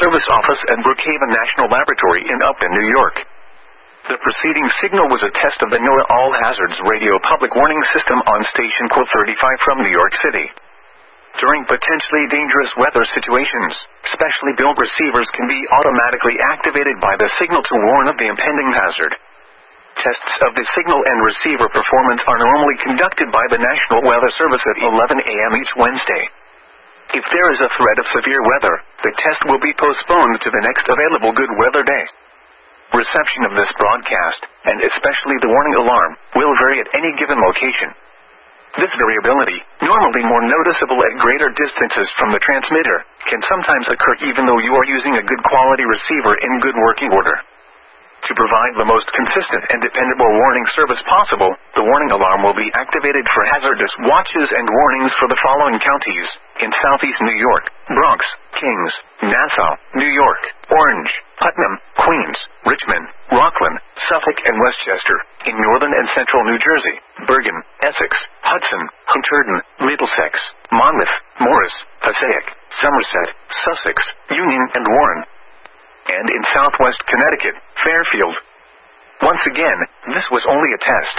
Service Office at Brookhaven National Laboratory in Upton, New York. The preceding signal was a test of the NOAA All Hazards Radio Public Warning System on station KWO35 from New York City. During potentially dangerous weather situations, specially built receivers can be automatically activated by the signal to warn of the impending hazard. Tests of the signal and receiver performance are normally conducted by the National Weather Service at 11 a.m. each Wednesday. If there is a threat of severe weather, the test will be postponed to the next available good weather day. Reception of this broadcast, and especially the warning alarm, will vary at any given location. This variability, normally more noticeable at greater distances from the transmitter, can sometimes occur even though you are using a good quality receiver in good working order. To provide the most consistent and dependable warning service possible, the warning alarm will be activated for hazardous watches and warnings for the following counties: in Southeast New York, Bronx, Kings, Nassau, New York, Orange, Putnam, Queens, Richmond, Rockland, Suffolk and Westchester; in Northern and Central New Jersey, Bergen, Essex, Hudson, Hunterdon, Middlesex, Monmouth, Morris, Passaic, Somerset, Sussex, Union and Warren; and in Southwest Connecticut, Fairfield. Once again, this was only a test.